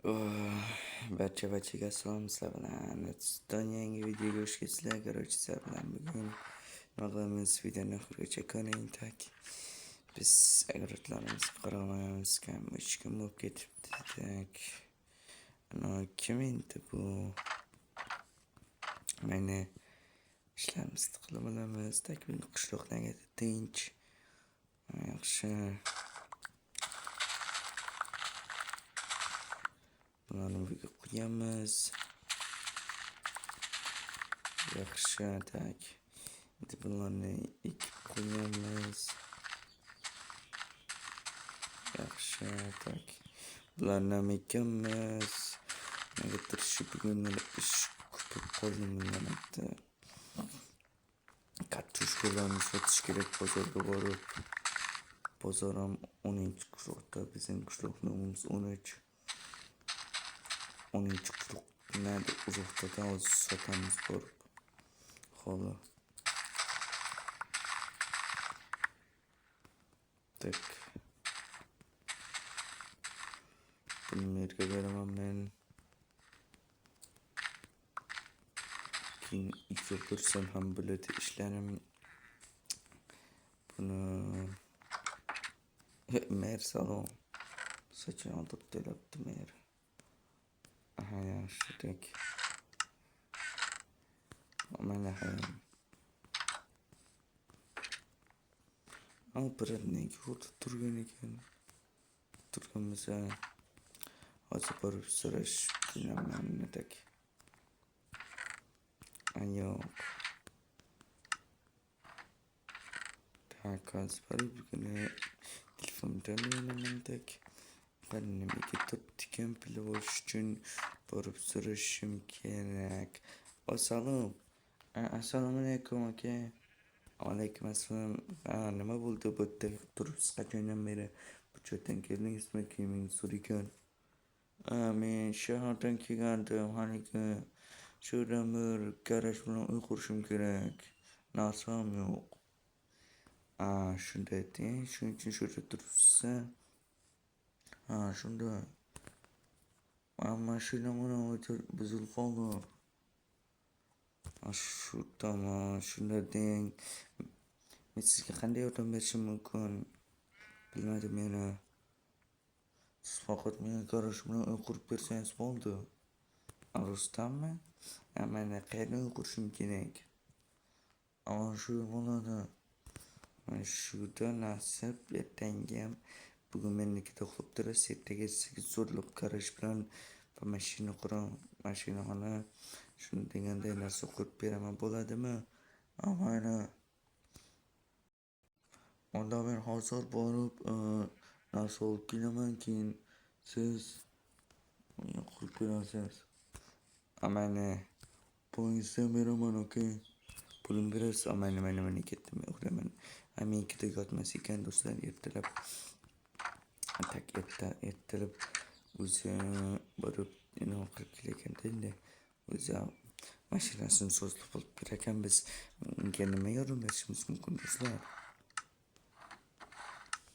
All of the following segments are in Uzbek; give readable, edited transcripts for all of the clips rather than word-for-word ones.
Oh, barcha assalom sizlar bilan O'zbekiston yangi videoga xush kelibsizlar. Короче, sizlar bilan bugun nima qilamiz? Videoni oxirigacha ko'ring. Tak biz agratlarimizga qaramaymiz kam 3 kun bo'lib ketibdi. Tak ana kim endi bu? Mana ishlarimizni qilib olamiz. Tak qishloqlarga tinch, yaxshi. Bularni birga qo'yamiz. Yaxshi, tak. Endi bularni ekib qo'yamiz. Yaxshi, tak. Bularni ham ekamiz. Negadir shu bugun ish ko'payib qoldi menimda. Kartoshkalarni sotish kerak bozorga borib. Bozor ham 10-qishloqda, bizning qishloqning nomimiz 10-qishloq. Nerede uzakta da az sotamiz borib. Xo'la. Tak. Buni yerga beraman men. Keyin uyga borsam ham bo'ladi ishlarim. Buni mer salom. Sochini olib kelibdi mer. Aha, yaxshi, tak. Mana ham. Nega o'rta turgan ekan? Turganmisa hozir borib so'rash qilaman, tak. Yo'q. Tak, hozir borib telefondan o'ynaman, tak. Nimaga turibdi bilib olish uchun borib so'rashim kerak. Assalom. Assalomu alaykum aka. Alaykum assalom. Nima bo'ldi bu yerda turibsiz qachondan beri? Bu chetdan keldingizmi? Kimingiz so'ragan? Men shahardan kelgandim. Haligi shudan bir garaj bilan uy qurishim kerak. Narsam yo'q. Shunday deng. Shuning uchun shu yerda turibsiz. Shunday. Mashinam buzilib qoldi. Shu tamam, shunday deng. Men sizga qanday yordam berishim mumkin? Bilmadim meni. Siz faqat menga garaj bilan uy qurib bersangiz bo'ldi. Rustammi? Mana qayerda uy qurishim kerak? Shu bo'ladi. Shuda nasib ertangam bugun mennikida uxlab turasiz, ertaga sizga zo'rlab garaj bilan mashina quraman. Mashinani shuni deganday narsa qurib beraman, bo'ladimi? Mayli. Unda men hozir borib narsa olib kelaman, keyin siz qurib berasiz. Mana pulingizdan beraman, okey? Pulim berasiz. Mana ketdim, uxlayman. Menikida yotmas ekan do'stlar, ertalab. Tak, ertalab o'zi borib nima qilib kelganda endi o'zi mashinasini sozlab olib berakan. Biz unga nima yordam berishimiz mumkin do'stlar?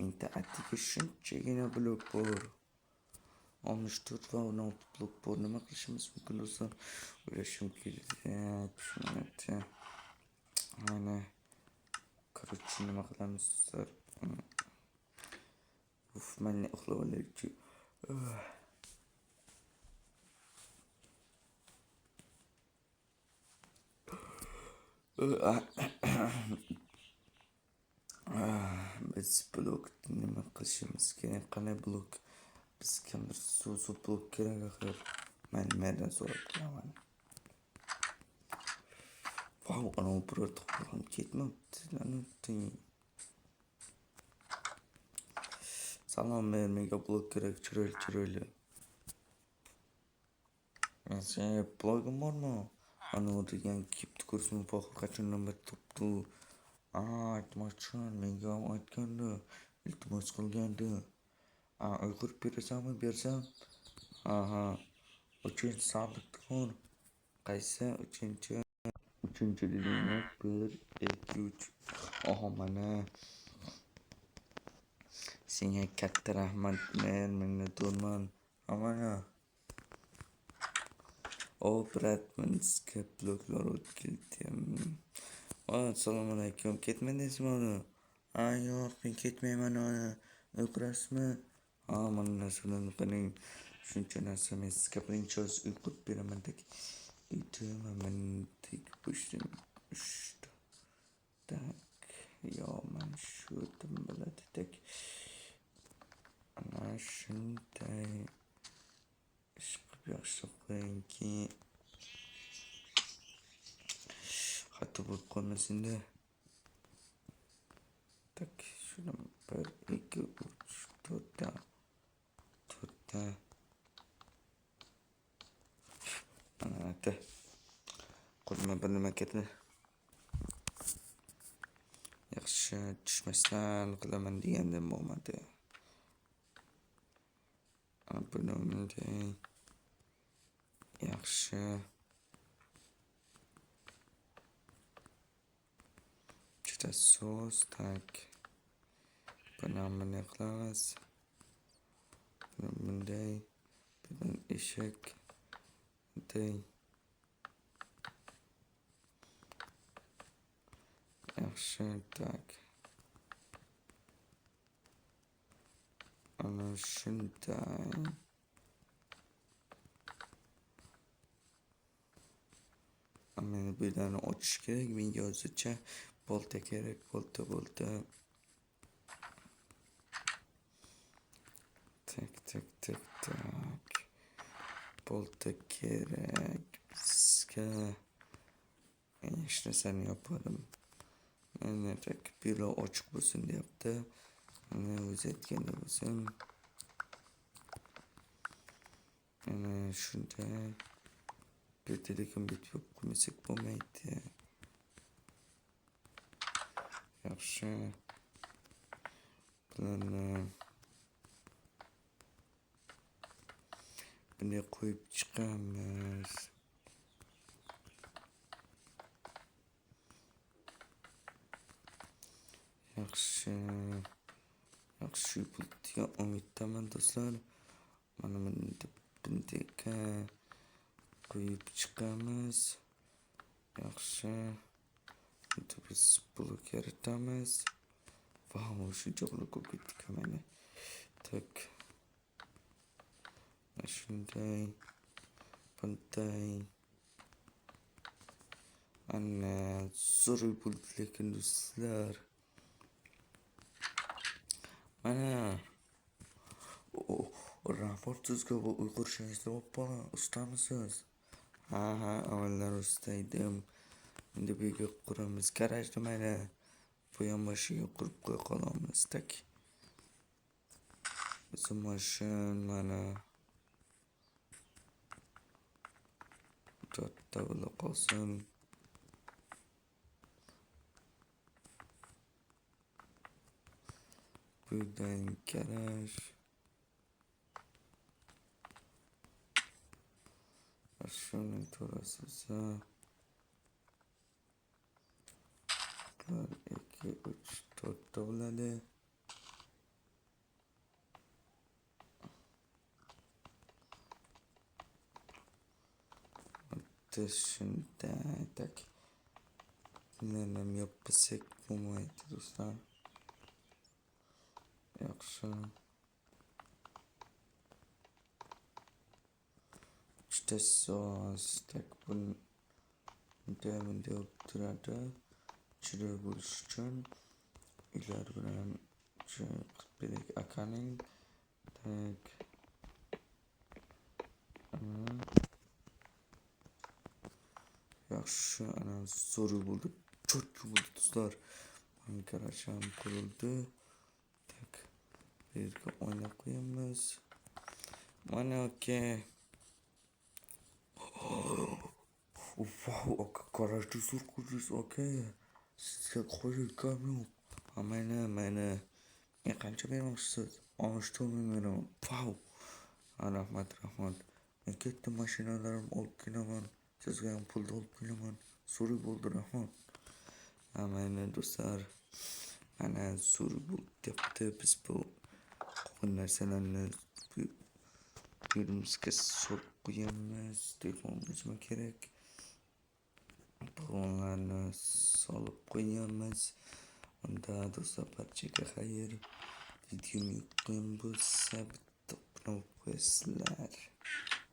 Endi atigi shunchagina blok bor. 64 va 16 blok bor. Nima qilishimiz mumkin do'stlar? O'ylashim kerak. Mana короче, nima qilamiz do'stlar? Men uxlab olaychi. Biz blok nima qilishimiz kerak? Qanday blok? Bizga bir suv blok kerak axir. Men nimadan so'rab qolaman? Ana biror to'g'ri ketmabdi. Salom, menga blok kerak, chiroyli. Sen blogim bormi? Ana degan kipti ko'rsam faqat qachondan beri topdi. Aytmoqchiman, menga ham aytgandi, iltimos qilgandi. Uy qurib berasanmi? Bersam? Uchinchi sandiqni ko'r. Qaysi uchinchi? Uchinchi dedim, 1, 2, 3. Mana. Senga katta rahmat, men minnatdorman. Mana. Ovqatman sizga bloklar o'tkazdim. Assalomu alaykum. Ketmadingizmi uni? Yo'q, men ketmayman uni. O'qirasizmi? Mana narsalarni qarang. Shuncha narsa men sizga birinchi oz uyqu beraman dek. Aytamaman dek boshim ushdi. Tak, man shu deb biladi dek. Ana shunday ish qilib yaxshi qo'yingki xato bo'lib qolmasin-da. Tak, shuni 1, 2, 3, 4ta. Ana da. Qo'lima bir nima ketdi. Yaxshi tushmasdan qilaman degandim bo'lmadi. Bunday yaxshi juda so'z tak. Buni qilamiz. Bunday eshak bunday yaxshi tak. Ana shunday. Meni bu yerdan ochish kerak. Menga hozircha bolta kerak. Bolta. Tak. Bolta kerak bizga. Hech narsani yopadim. Mana tak biro ochiq bo'lsin deyapti. Mana o'zi aytganda bo'lsin. Mana shunday. Bu yerda lekin bitib qo'ymasak bo'lmaydi. Yaxshi. Buni qo'yib chiqamiz. Yaxshi bo'ldiga umiddaman do'stlar. Mana bunday qo'yib chiqamiz. Yaxshi. Biz blok yaratamiz. Shuncha blok ketdik mana. Tak. Shunday. Bunday. Ana zo'r bo'ldi lekin do'stlar. Mana raport sizga uyqu ishingizda bo'lib ustamisiz? Ha, avvallar usta edim. Endi bu yerga quramiz. Garajni mana bu yonboshiga qurib qo'ya qolamiz. Tak. Bizim mashin mana to'rtta bo'lib qolsin. Buradan garaj. Shuni to'rasiza. 1, 2, 3, 4 bo'ladi. Shunday tak. Bunlarni yopasak bo'lmaydi do'stlar. Yaxshi. Juda soz tak bunday olib turadi. Chiroy bo'lish uchun ular bilan qilib akaning tak. Yaxshi, ana zo'r bo'ldi. Cho'tki bo'ldi do'stlar. Mana garajim qurildi. Tak. Bu yerga oyna qo'yamiz. Mana okey. Wow, garajda zo'r qurdingiz, okey. Sizga qo'yilgan yo'q. Mana. Men qancha bermoqchisiz? 10 beraman. Wow. Rahmat. Men katta mashinalarim olib kelaman. Sizga ham pulni olib kelaman. Zo'r bo'ldi, rahmat. Mana do'stlar. Mana zo'r bo'ldi. Biz bu qolgan narsalarni Yerimizga solib qo'yamiz. Telefonni nima kerak? Balonlarni solib qo'yamiz. Unda do'stlar barchaga xayr. Videoni yoqqan bo'lsa bitta qilib qo'yasizlar.